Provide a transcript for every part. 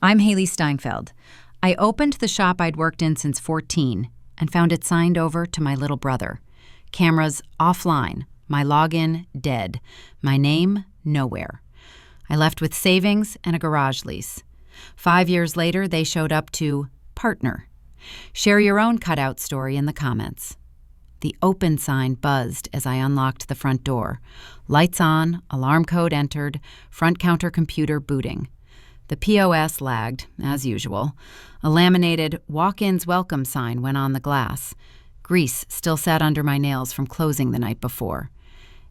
I'm Haley Steinfeld. I opened the shop I'd worked in since 14 and found it signed over to my little brother. Cameras offline, my login dead, my name nowhere. I left with savings and a garage lease. 5 years later, they showed up to partner. Share your own cutout story in the comments. The open sign buzzed as I unlocked the front door. Lights on, alarm code entered, front counter computer booting. The POS lagged, as usual. A laminated walk-ins welcome sign went on the glass. Grease still sat under my nails from closing the night before.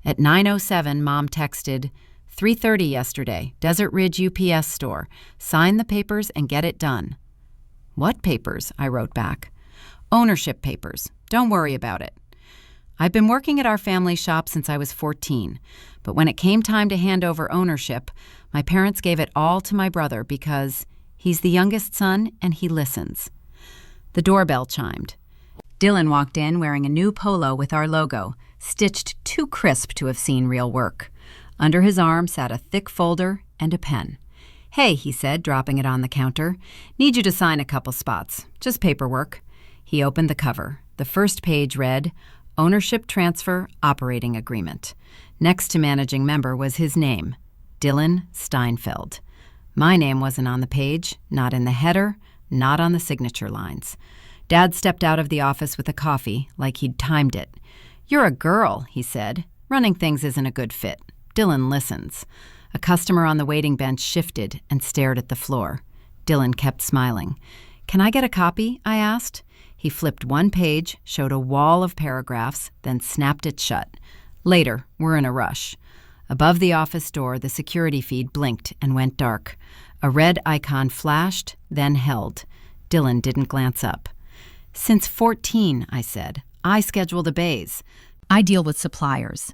At 9:07, Mom texted, 3:30 yesterday, Desert Ridge UPS store. Sign the papers and get it done. What papers? I wrote back. Ownership papers. Don't worry about it. I've been working at our family shop since I was 14, but when it came time to hand over ownership, my parents gave it all to my brother because he's the youngest son and he listens. The doorbell chimed. Dylan walked in wearing a new polo with our logo, stitched too crisp to have seen real work. Under his arm sat a thick folder and a pen. Hey, he said, dropping it on the counter. Need you to sign a couple spots. Just paperwork. He opened the cover. The first page read, Ownership Transfer Operating Agreement. Next to managing member was his name, Dylan Steinfeld. My name wasn't on the page, not in the header, not on the signature lines. Dad stepped out of the office with a coffee, like he'd timed it. You're a girl, he said. Running things isn't a good fit. Dylan listens. A customer on the waiting bench shifted and stared at the floor. Dylan kept smiling. Can I get a copy? I asked. He flipped one page, showed a wall of paragraphs, then snapped it shut. Later, we're in a rush. Above the office door, the security feed blinked and went dark. A red icon flashed, then held. Dylan didn't glance up. Since 14, I said, I schedule the bays. I deal with suppliers.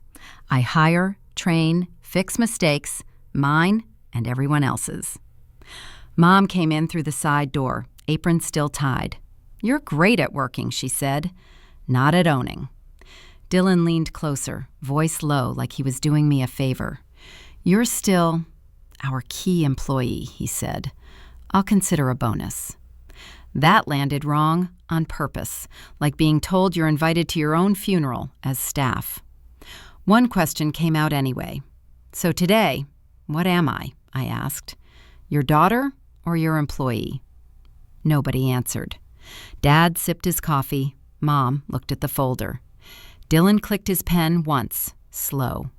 I hire, train, fix mistakes, mine and everyone else's. Mom came in through the side door, apron still tied. You're great at working, she said. Not at owning. Dylan leaned closer, voice low like he was doing me a favor. You're still our key employee, he said. I'll consider a bonus. That landed wrong on purpose, like being told you're invited to your own funeral as staff. One question came out anyway. So today, what am I? I asked. Your daughter or your employee? Nobody answered. Dad sipped his coffee. Mom looked at the folder. Dylan clicked his pen once, slow.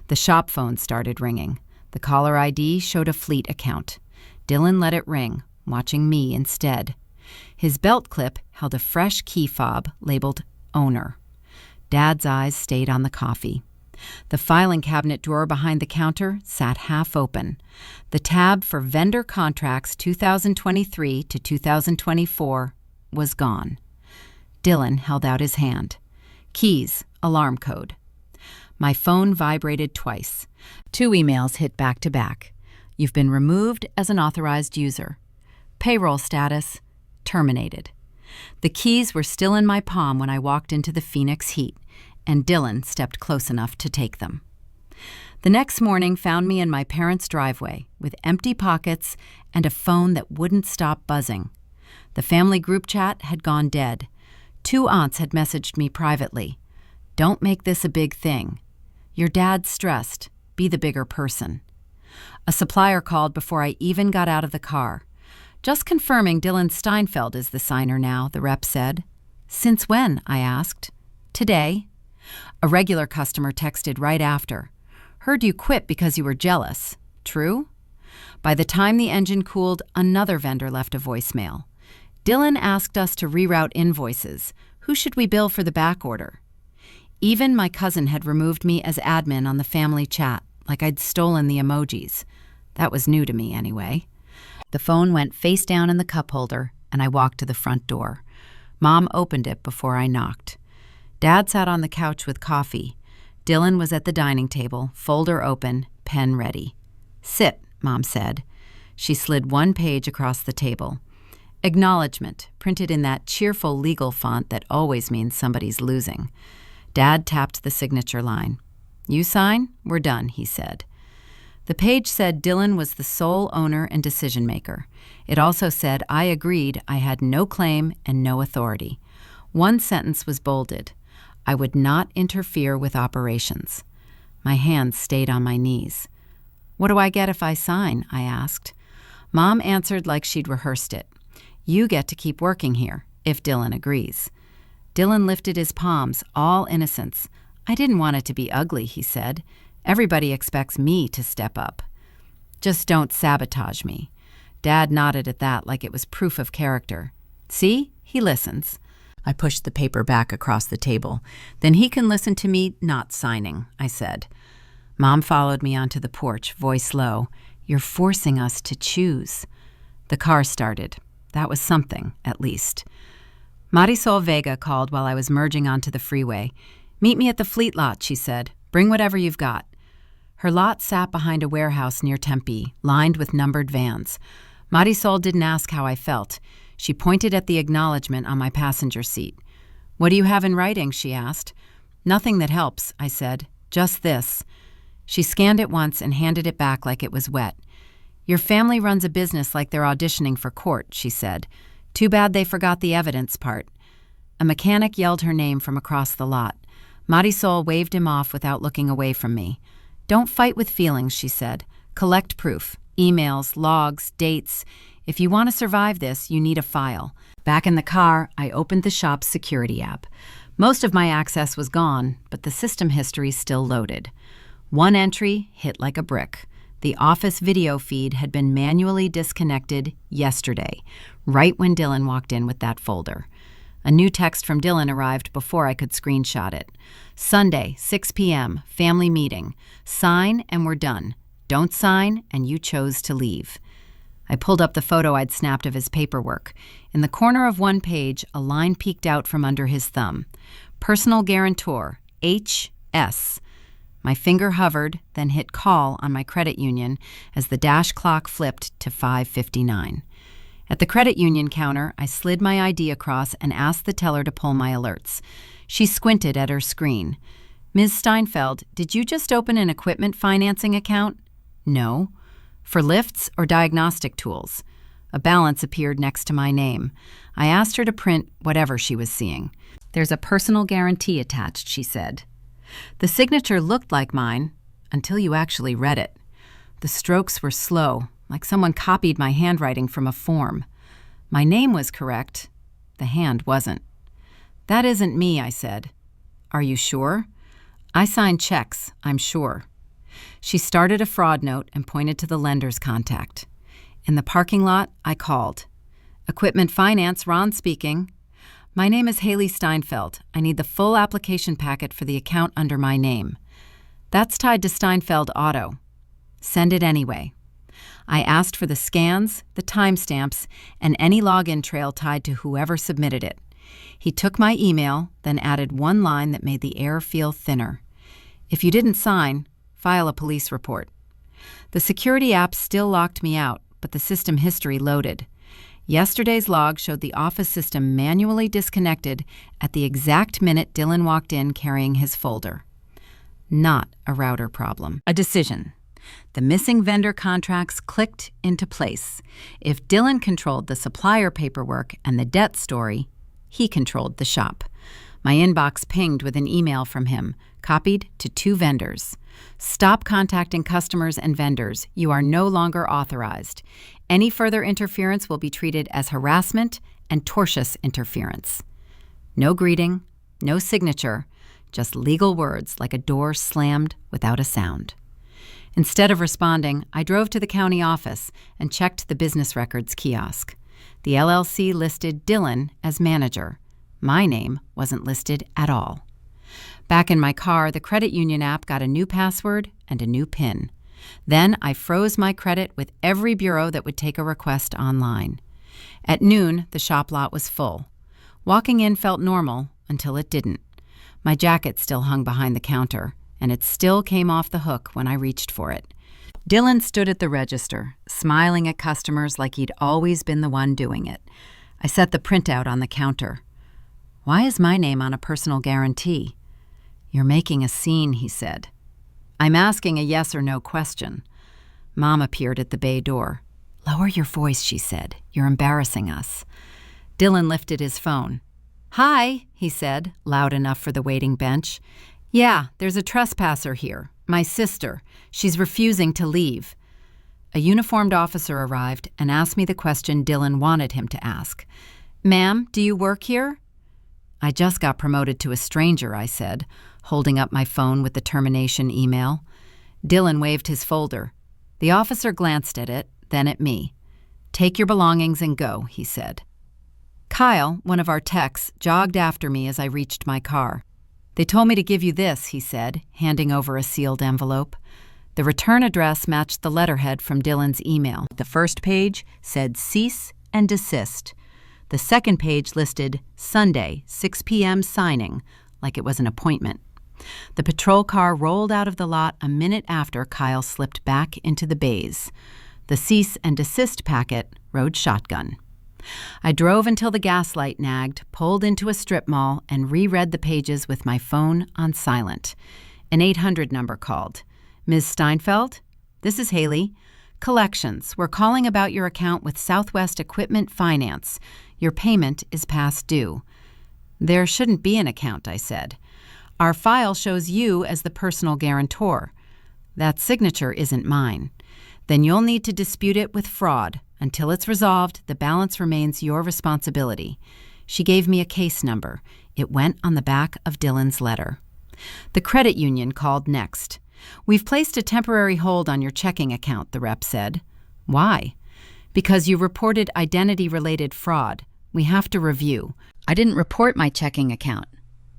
The shop phone started ringing. The caller ID showed a fleet account. Dylan let it ring, watching me instead. His belt clip held a fresh key fob labeled Owner. Dad's eyes stayed on the coffee. The filing cabinet drawer behind the counter sat half open. The tab for Vendor Contracts 2023 to 2024 was gone. Dylan held out his hand. Keys, alarm code. My phone vibrated twice. 2 emails hit back to back. You've been removed as an authorized user. Payroll status, terminated. The keys were still in my palm when I walked into the Phoenix heat, and Dylan stepped close enough to take them. The next morning found me in my parents' driveway with empty pockets and a phone that wouldn't stop buzzing. The family group chat had gone dead. 2 aunts had messaged me privately. Don't make this a big thing. Your dad's stressed. Be the bigger person. A supplier called before I even got out of the car. Just confirming Dylan Steinfeld is the signer now, the rep said. Since when? I asked. Today. A regular customer texted right after. Heard you quit because you were jealous. True? By the time the engine cooled, another vendor left a voicemail. Dylan asked us to reroute invoices. Who should we bill for the back order? Even my cousin had removed me as admin on the family chat, like I'd stolen the emojis. That was new to me anyway. The phone went face down in the cup holder, and I walked to the front door. Mom opened it before I knocked. Dad sat on the couch with coffee. Dylan was at the dining table, folder open, pen ready. Sit, Mom said. She slid one page across the table. Acknowledgement, printed in that cheerful legal font that always means somebody's losing. Dad tapped the signature line. You sign? We're done, he said. The page said Dylan was the sole owner and decision maker. It also said I agreed I had no claim and no authority. One sentence was bolded. I would not interfere with operations. My hands stayed on my knees. "What do I get if I sign?" I asked. Mom answered like she'd rehearsed it. "You get to keep working here, if Dylan agrees." Dylan lifted his palms, all innocence. "I didn't want it to be ugly," he said. "Everybody expects me to step up. Just don't sabotage me." Dad nodded at that like it was proof of character. "See? He listens." I pushed the paper back across the table. "Then he can listen to me not signing," I said. Mom followed me onto the porch, voice low. "You're forcing us to choose." The car started. That was something, at least. Marisol Vega called while I was merging onto the freeway. "Meet me at the fleet lot," she said. "Bring whatever you've got." Her lot sat behind a warehouse near Tempe, lined with numbered vans. Marisol didn't ask how I felt. She pointed at the acknowledgement on my passenger seat. "What do you have in writing?" she asked. "Nothing that helps," I said. "Just this." She scanned it once and handed it back like it was wet. "Your family runs a business like they're auditioning for court," she said. "Too bad they forgot the evidence part." A mechanic yelled her name from across the lot. Marisol waved him off without looking away from me. "Don't fight with feelings," she said. "Collect proof. Emails, logs, dates. If you want to survive this, you need a file." Back in the car, I opened the shop's security app. Most of my access was gone, but the system history still loaded. One entry hit like a brick. The office video feed had been manually disconnected yesterday, right when Dylan walked in with that folder. A new text from Dylan arrived before I could screenshot it. "Sunday, 6 p.m., family meeting. Sign and we're done. Don't sign and you chose to leave." I pulled up the photo I'd snapped of his paperwork. In the corner of one page, a line peeked out from under his thumb. "Personal guarantor, H.S." My finger hovered, then hit call on my credit union as the dash clock flipped to 5:59. At the credit union counter, I slid my ID across and asked the teller to pull my alerts. She squinted at her screen. "Ms. Steinfeld, did you just open an equipment financing account?" "No." "For lifts or diagnostic tools?" A balance appeared next to my name. I asked her to print whatever she was seeing. "There's a personal guarantee attached," she said. The signature looked like mine until you actually read it. The strokes were slow, like someone copied my handwriting from a form. My name was correct. The hand wasn't. "That isn't me," I said. "Are you sure?" "I sign checks, I'm sure." She started a fraud note and pointed to the lender's contact. In the parking lot, I called. "Equipment Finance, Ron speaking." "My name is Haley Steinfeld. I need the full application packet for the account under my name." "That's tied to Steinfeld Auto." "Send it anyway." I asked for the scans, the timestamps, and any login trail tied to whoever submitted it. He took my email, then added one line that made the air feel thinner. "If you didn't sign, file a police report." The security app still locked me out, but the system history loaded. Yesterday's log showed the office system manually disconnected at the exact minute Dylan walked in carrying his folder. Not a router problem. A decision. The missing vendor contracts clicked into place. If Dylan controlled the supplier paperwork and the debt story, he controlled the shop. My inbox pinged with an email from him, copied to 2 vendors. "Stop contacting customers and vendors. You are no longer authorized. Any further interference will be treated as harassment and tortious interference." No greeting, no signature, just legal words like a door slammed without a sound. Instead of responding, I drove to the county office and checked the business records kiosk. The LLC listed Dylan as manager. My name wasn't listed at all. Back in my car, the credit union app got a new password and a new PIN. Then I froze my credit with every bureau that would take a request online. At noon, the shop lot was full. Walking in felt normal until it didn't. My jacket still hung behind the counter, and it still came off the hook when I reached for it. Dylan stood at the register, smiling at customers like he'd always been the one doing it. I set the printout on the counter. "Why is my name on a personal guarantee?" "You're making a scene," he said. "I'm asking a yes or no question." Mom appeared at the bay door. "Lower your voice," she said. "You're embarrassing us." Dylan lifted his phone. "Hi," he said, loud enough for the waiting bench. "Yeah, there's a trespasser here. My sister. She's refusing to leave." A uniformed officer arrived and asked me the question Dylan wanted him to ask. "Ma'am, do you work here?" "I just got promoted to a stranger," I said, holding up my phone with the termination email. Dylan waved his folder. The officer glanced at it, then at me. "Take your belongings and go," he said. Kyle, one of our techs, jogged after me as I reached my car. "They told me to give you this," he said, handing over a sealed envelope. The return address matched the letterhead from Dylan's email. The first page said cease and desist. The second page listed Sunday, 6 p.m. signing, like it was an appointment. The patrol car rolled out of the lot a minute after Kyle slipped back into the bays. The cease and desist packet rode shotgun. I drove until the gaslight nagged, pulled into a strip mall, and reread the pages with my phone on silent. An 800 number called. "Ms. Steinfeld? This is Haley. Collections. We're calling about your account with Southwest Equipment Finance. Your payment is past due." "There shouldn't be an account," I said. "Our file shows you as the personal guarantor." "That signature isn't mine." "Then you'll need to dispute it with fraud. Until it's resolved, the balance remains your responsibility." She gave me a case number. It went on the back of Dylan's letter. The credit union called next. "We've placed a temporary hold on your checking account," the rep said. "Why?" "Because you reported identity-related fraud. We have to review." "I didn't report my checking account."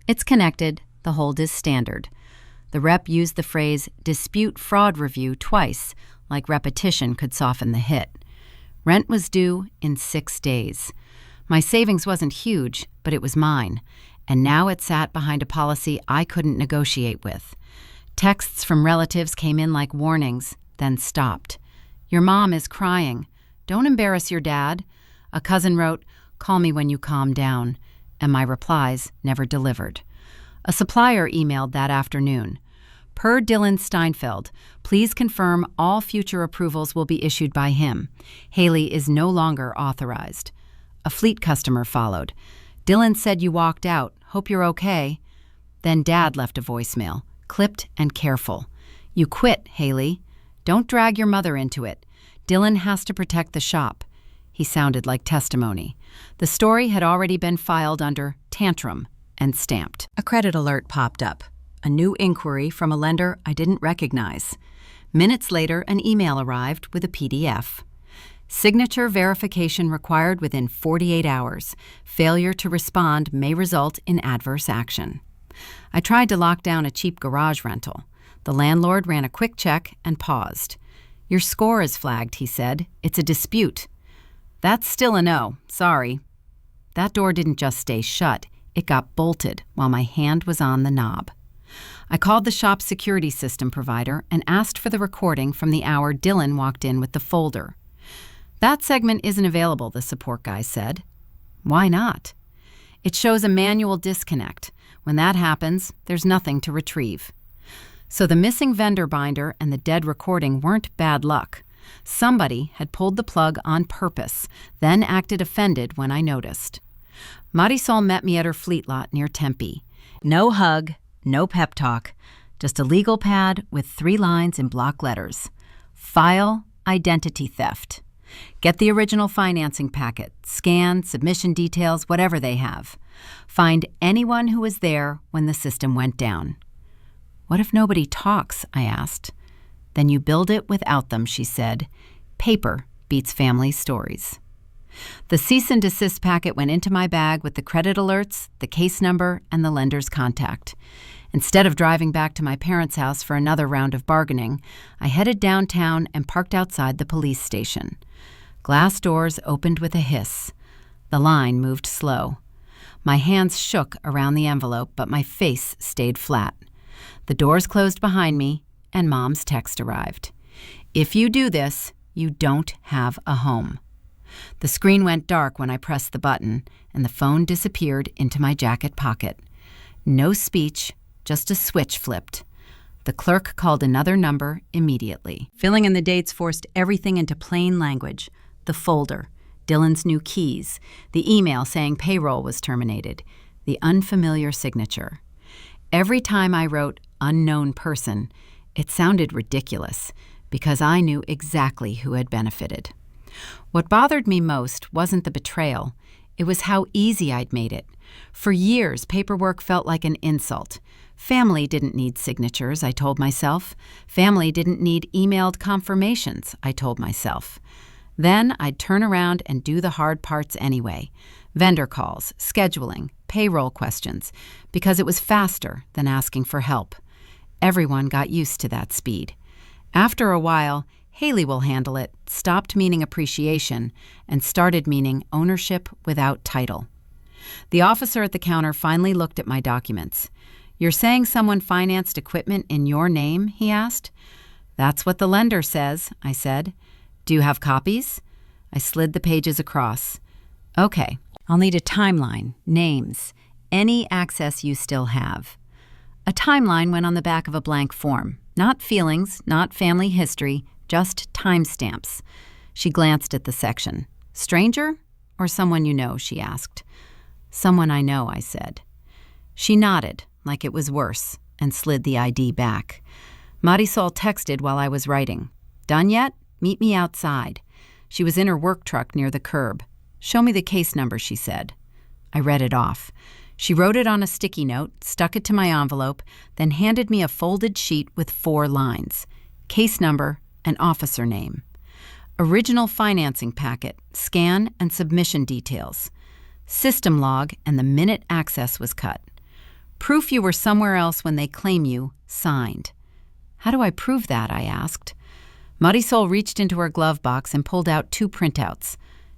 "It's connected. The hold is standard." The rep used the phrase dispute fraud review twice, like repetition could soften the hit. Rent was due in 6 days. My savings wasn't huge, but it was mine, and now it sat behind a policy I couldn't negotiate with. Texts from relatives came in like warnings, then stopped. "Your mom is crying. Don't embarrass your dad." A cousin wrote, "Call me when you calm down," and my replies never delivered. A supplier emailed that afternoon. "Per Dylan Steinfeld, please confirm all future approvals will be issued by him. Haley is no longer authorized." A fleet customer followed. "Dylan said you walked out. Hope you're okay." Then Dad left a voicemail, clipped and careful. "You quit, Haley. Don't drag your mother into it. Dylan has to protect the shop." He sounded like testimony. The story had already been filed under tantrum and stamped. A credit alert popped up. A new inquiry from a lender I didn't recognize. Minutes later, an email arrived with a PDF. "Signature verification required within 48 hours. Failure to respond may result in adverse action." I tried to lock down a cheap garage rental. The landlord ran a quick check and paused. "Your score is flagged," he said. "It's a dispute." "That's still a no. Sorry." That door didn't just stay shut. It got bolted while my hand was on the knob. I called the shop's security system provider and asked for the recording from the hour Dylan walked in with the folder. "That segment isn't available," the support guy said. "Why not?" "It shows a manual disconnect. When that happens, there's nothing to retrieve." So the missing vendor binder and the dead recording weren't bad luck. Somebody had pulled the plug on purpose, then acted offended when I noticed. Marisol met me at her fleet lot near Tempe. No hug, no pep talk, just a legal pad with 3 lines in block letters. File identity theft. Get the original financing packet, scan, submission details, whatever they have. Find anyone who was there when the system went down. "What if nobody talks?" I asked. "Then you build it without them," she said. "Paper beats family stories." The cease and desist packet went into my bag with the credit alerts, the case number, and the lender's contact. Instead of driving back to my parents' house for another round of bargaining, I headed downtown and parked outside the police station. Glass doors opened with a hiss. The line moved slow. My hands shook around the envelope, but my face stayed flat. The doors closed behind me, and Mom's text arrived. "If you do this, you don't have a home." The screen went dark when I pressed the button, and the phone disappeared into my jacket pocket. No speech, just a switch flipped. The clerk called another number immediately. Filling in the dates forced everything into plain language. The folder, Dylan's new keys, the email saying payroll was terminated, the unfamiliar signature. Every time I wrote unknown person, it sounded ridiculous because I knew exactly who had benefited. What bothered me most wasn't the betrayal. It was how easy I'd made it. For years, paperwork felt like an insult. Family didn't need signatures, I told myself. Family didn't need emailed confirmations, I told myself. Then I'd turn around and do the hard parts anyway. Vendor calls, scheduling, payroll questions, because it was faster than asking for help. Everyone got used to that speed. After a while, Haley will handle it stopped meaning appreciation and started meaning ownership without title. The officer at the counter finally looked at my documents. "You're saying someone financed equipment in your name?" he asked. "That's what the lender says," I said. "Do you have copies?" I slid the pages across. "Okay, I'll need a timeline, names, any access you still have." A timeline went on the back of a blank form. Not feelings, not family history, just timestamps. She glanced at the section. "Stranger or someone you know?" she asked. "Someone I know," I said. She nodded, like it was worse, and slid the ID back. Marisol texted while I was writing. "Done yet? Meet me outside." She was in her work truck near the curb. "Show me the case number," she said. I read it off. She wrote it on a sticky note, stuck it to my envelope, then handed me a folded sheet with 4 lines. Case number and officer name. Original financing packet, scan and submission details. System log and the minute access was cut. Proof you were somewhere else when they claim you, signed. "How do I prove that?" I asked. Marisol reached into her glove box and pulled out 2 printouts.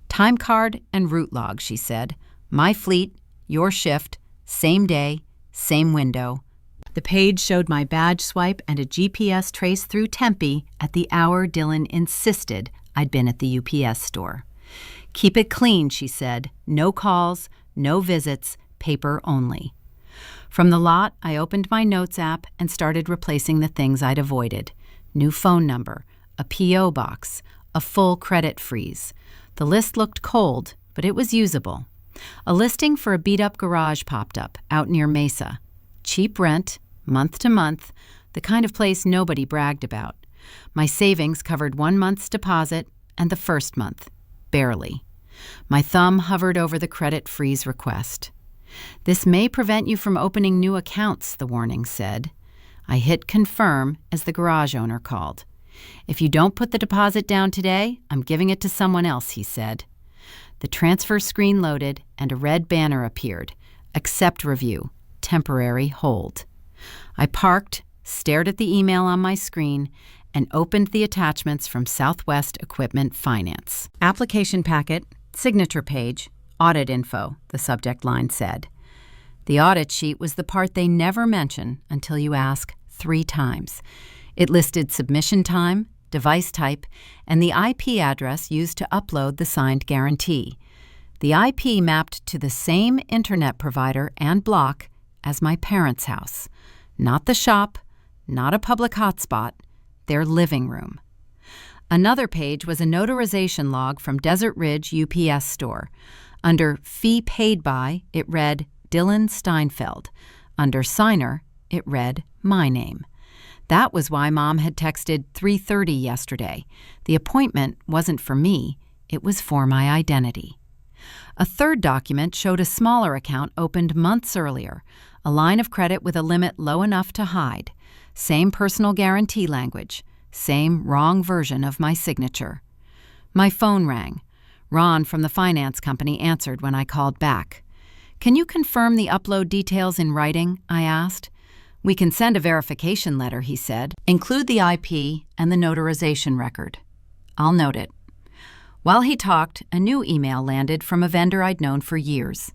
"Time card and route log," she said. "My fleet, your shift, same day, same window." The page showed my badge swipe and a GPS trace through Tempe at the hour Dylan insisted I'd been at the UPS store. "Keep it clean," she said. "No calls, no visits, paper only." From the lot, I opened my notes app and started replacing the things I'd avoided. New phone number, a P.O. box, a full credit freeze. The list looked cold, but it was usable. A listing for a beat-up garage popped up out near Mesa. Cheap rent, month to month, the kind of place nobody bragged about. My savings covered 1 month's deposit and the first month, barely. My thumb hovered over the credit freeze request. "This may prevent you from opening new accounts," the warning said. I hit confirm as the garage owner called. "If you don't put the deposit down today, I'm giving it to someone else," he said. The transfer screen loaded and a red banner appeared. Accept review. Temporary hold. I parked, stared at the email on my screen, and opened the attachments from Southwest Equipment Finance. Application packet, signature page, audit info, the subject line said. The audit sheet was the part they never mention until you ask 3 times. It listed submission time, device type, and the IP address used to upload the signed guarantee. The IP mapped to the same internet provider and block as my parents' house. Not the shop, not a public hotspot, their living room. Another page was a notarization log from Desert Ridge UPS store. Under Fee Paid By, it read Dylan Steinfeld. Under Signer, it read my name. That was why Mom had texted 3:30 yesterday. The appointment wasn't for me, it was for my identity. A third document showed a smaller account opened months earlier, a line of credit with a limit low enough to hide. Same personal guarantee language, same wrong version of my signature. My phone rang. Ron from the finance company answered when I called back. "Can you confirm the upload details in writing?" I asked. "We can send a verification letter," he said. "Include the IP and the notarization record." "I'll note it." While he talked, a new email landed from a vendor I'd known for years.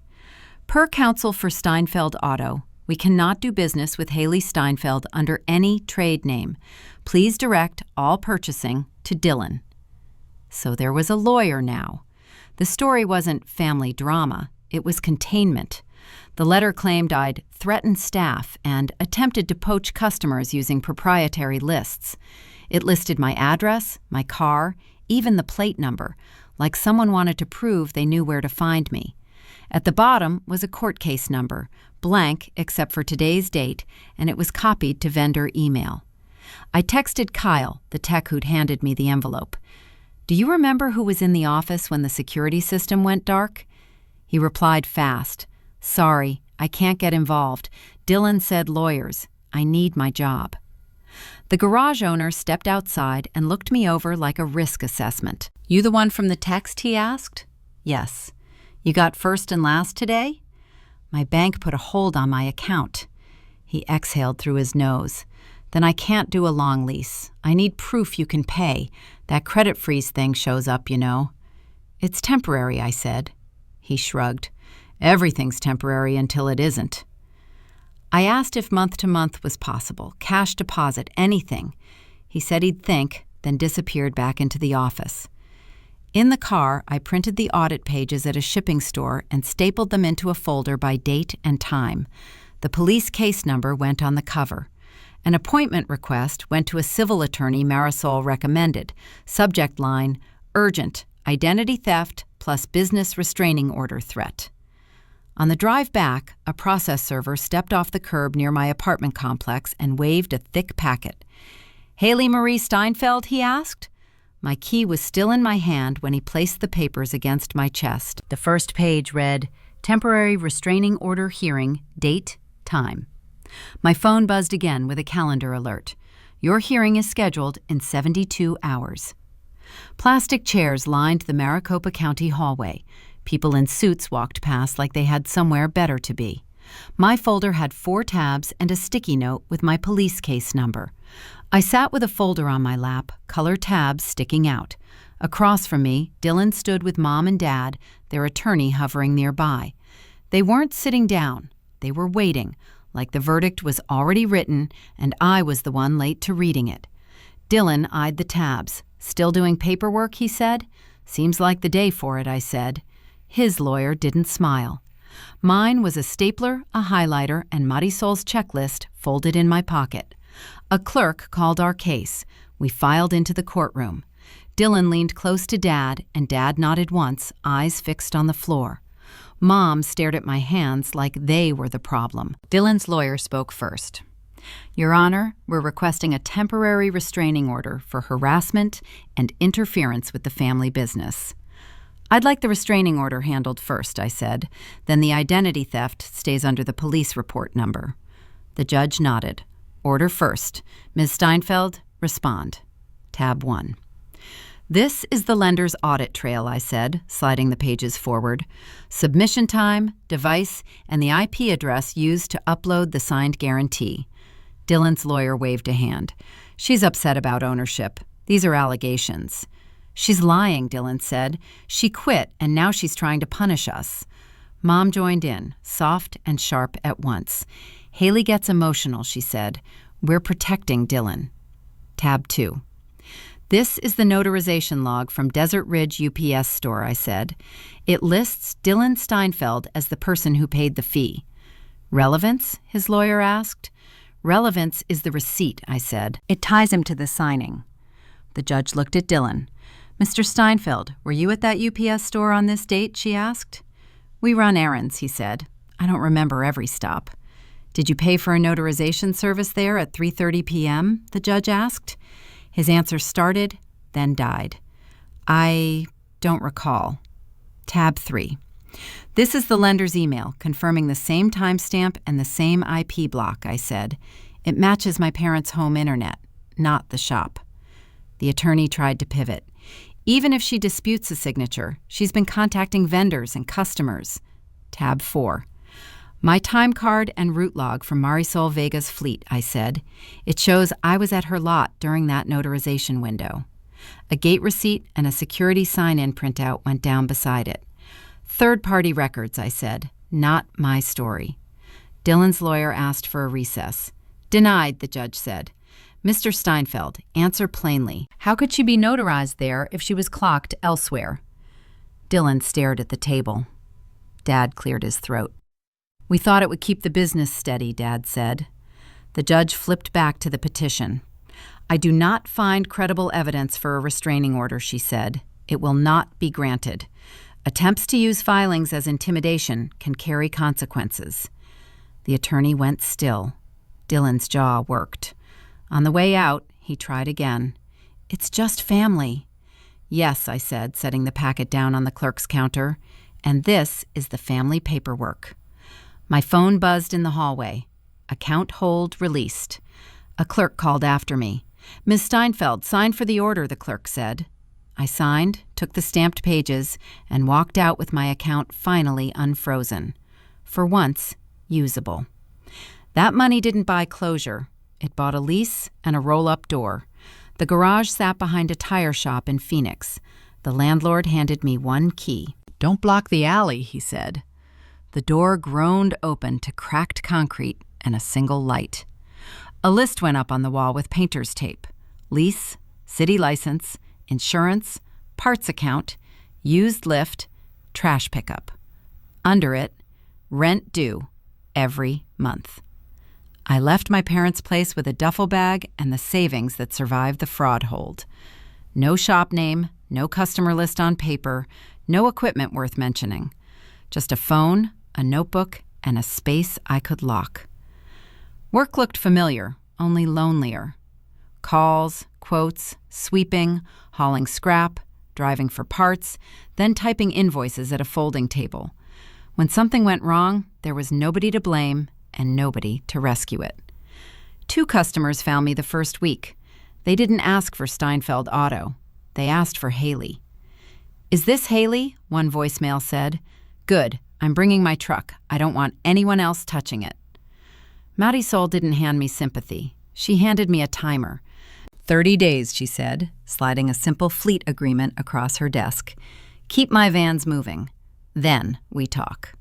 "Per counsel for Steinfeld Auto, we cannot do business with Haley Steinfeld under any trade name. Please direct all purchasing to Dylan." So there was a lawyer now. The story wasn't family drama, it was containment. The letter claimed I'd threatened staff and attempted to poach customers using proprietary lists. It listed my address, my car, even the plate number, like someone wanted to prove they knew where to find me. At the bottom was a court case number, blank except for today's date, and it was copied to vendor email. I texted Kyle, the tech who'd handed me the envelope. "Do you remember who was in the office when the security system went dark?" He replied fast. "Sorry, I can't get involved. Dylan said lawyers. I need my job." The garage owner stepped outside and looked me over like a risk assessment. "You the one from the text?" he asked. "Yes." "You got first and last today?" "My bank put a hold on my account." He exhaled through his nose. "Then I can't do a long lease. I need proof you can pay. That credit freeze thing shows up, you know." "It's temporary," I said. He shrugged. "Everything's temporary until it isn't." I asked if month-to-month was possible, cash deposit, anything. He said he'd think, then disappeared back into the office. In the car, I printed the audit pages at a shipping store and stapled them into a folder by date and time. The police case number went on the cover. An appointment request went to a civil attorney Marisol recommended. Subject line, urgent, identity theft plus business restraining order threat. On the drive back, a process server stepped off the curb near my apartment complex and waved a thick packet. "Haley Marie Steinfeld?" he asked. My key was still in my hand when he placed the papers against my chest. The first page read, "Temporary restraining order hearing, date, time." My phone buzzed again with a calendar alert. "Your hearing is scheduled in 72 hours. Plastic chairs lined the Maricopa County hallway. People in suits walked past like they had somewhere better to be. My folder had 4 tabs and a sticky note with my police case number. I sat with a folder on my lap, color tabs sticking out. Across from me, Dylan stood with Mom and Dad, their attorney hovering nearby. They weren't sitting down. They were waiting, like the verdict was already written and I was the one late to reading it. Dylan eyed the tabs. "Still doing paperwork?" he said. "Seems like the day for it," I said. His lawyer didn't smile. Mine was a stapler, a highlighter, and Marisol's checklist folded in my pocket. A clerk called our case. We filed into the courtroom. Dylan leaned close to Dad, and Dad nodded once, eyes fixed on the floor. Mom stared at my hands like they were the problem. Dylan's lawyer spoke first. "Your Honor, we're requesting a temporary restraining order for harassment and interference with the family business." "I'd like the restraining order handled first," I said. "Then the identity theft stays under the police report number." The judge nodded. "Order first. Ms. Steinfeld, respond." Tab 1. "This is the lender's audit trail," I said, sliding the pages forward. "Submission time, device, and the IP address used to upload the signed guarantee." Dylan's lawyer waved a hand. "She's upset about ownership. These are allegations." "She's lying," Dylan said. "She quit, and now she's trying to punish us." Mom joined in, soft and sharp at once. "Haley gets emotional," she said. "We're protecting Dylan." Tab 2. "This is the notarization log from Desert Ridge UPS store," I said. "It lists Dylan Steinfeld as the person who paid the fee." "Relevance?" his lawyer asked. "Relevance is the receipt," I said. "It ties him to the signing." The judge looked at Dylan. "Mr. Steinfeld, were you at that UPS store on this date?" she asked. "We run errands," he said. "I don't remember every stop." "Did you pay for a notarization service there at 3:30 p.m.?" the judge asked. His answer started, then died. "I don't recall." Tab 3. "This is the lender's email confirming the same timestamp and the same IP block," I said. "It matches my parents' home internet, not the shop." The attorney tried to pivot. "Even if she disputes the signature, she's been contacting vendors and customers." Tab 4. "My time card and route log from Marisol Vega's fleet," I said. "It shows I was at her lot during that notarization window." A gate receipt and a security sign-in printout went down beside it. "Third-party records," I said. "Not my story." Dylan's lawyer asked for a recess. "Denied," the judge said. "Mr. Steinfeld, answer plainly. How could she be notarized there if she was clocked elsewhere?" Dylan stared at the table. Dad cleared his throat. We thought it would keep the business steady, Dad said. The judge flipped back to the petition. I do not find credible evidence for a restraining order, she said. It will not be granted. Attempts to use filings as intimidation can carry consequences. The attorney went still. Dylan's jaw worked. On the way out, he tried again. It's just family. Yes, I said, setting the packet down on the clerk's counter. And this is the family paperwork. My phone buzzed in the hallway. Account hold released. A clerk called after me. Ms. Steinfeld, sign for the order, the clerk said. I signed, took the stamped pages, and walked out with my account finally unfrozen. For once, usable. That money didn't buy closure. It bought a lease and a roll-up door. The garage sat behind a tire shop in Phoenix. The landlord handed me one key. Don't block the alley, he said. The door groaned open to cracked concrete and a single light. A list went up on the wall with painter's tape. Lease, city license, insurance, parts account, used lift, trash pickup. Under it, rent due every month. I left my parents' place with a duffel bag and the savings that survived the fraud hold. No shop name, no customer list on paper, no equipment worth mentioning. Just a phone, a notebook, and a space I could lock. Work looked familiar, only lonelier. Calls, quotes, sweeping, hauling scrap, driving for parts, then typing invoices at a folding table. When something went wrong, there was nobody to blame and nobody to rescue it. 2 customers found me the first week. They didn't ask for Steinfeld Auto. They asked for Haley. Is this Haley? One voicemail said. Good. I'm bringing my truck. I don't want anyone else touching it. Marisol didn't hand me sympathy. She handed me a timer. 30 days, she said, sliding a simple fleet agreement across her desk. Keep my vans moving. Then we talk.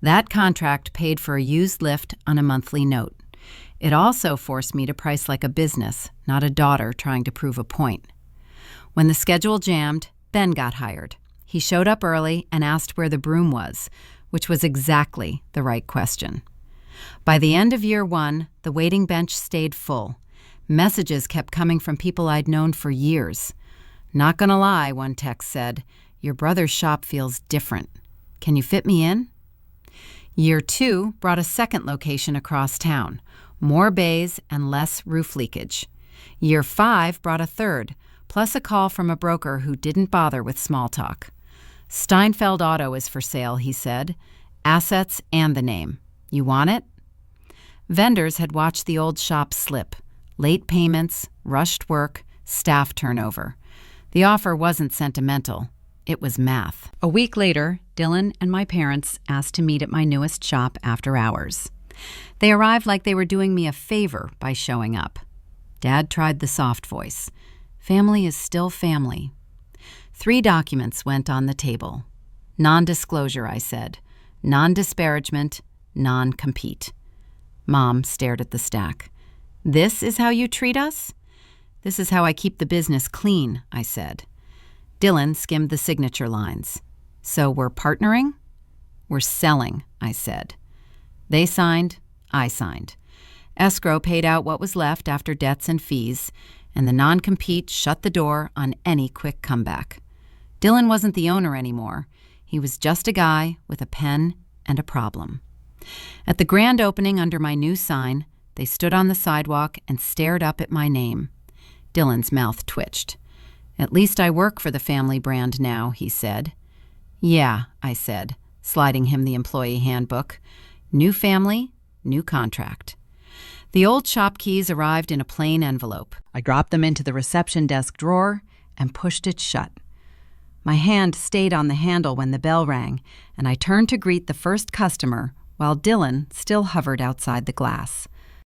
That contract paid for a used lift on a monthly note. It also forced me to price like a business, not a daughter trying to prove a point. When the schedule jammed, Ben got hired. He showed up early and asked where the broom was, which was exactly the right question. By the end of year 1, the waiting bench stayed full. Messages kept coming from people I'd known for years. Not gonna lie, one text said, your brother's shop feels different. Can you fit me in? Year 2 brought a second location across town, more bays and less roof leakage. Year 5 brought a third, plus a call from a broker who didn't bother with small talk. Steinfeld Auto is for sale, he said. Assets and the name. You want it? Vendors had watched the old shop slip. Late payments, rushed work, staff turnover. The offer wasn't sentimental. It was math. A week later, Dylan and my parents asked to meet at my newest shop after hours. They arrived like they were doing me a favor by showing up. Dad tried the soft voice. Family is still family. 3 documents went on the table. Non-disclosure, I said. Non-disparagement, non-compete. Mom stared at the stack. This is how you treat us? This is how I keep the business clean, I said. Dylan skimmed the signature lines. So we're partnering? We're selling, I said. They signed, I signed. Escrow paid out what was left after debts and fees, and the non-compete shut the door on any quick comeback. Dylan wasn't the owner anymore. He was just a guy with a pen and a problem. At the grand opening under my new sign, they stood on the sidewalk and stared up at my name. Dylan's mouth twitched. At least I work for the family brand now, he said. Yeah, I said, sliding him the employee handbook. New family, new contract. The old shop keys arrived in a plain envelope. I dropped them into the reception desk drawer and pushed it shut. My hand stayed on the handle when the bell rang, and I turned to greet the first customer while Dylan still hovered outside the glass.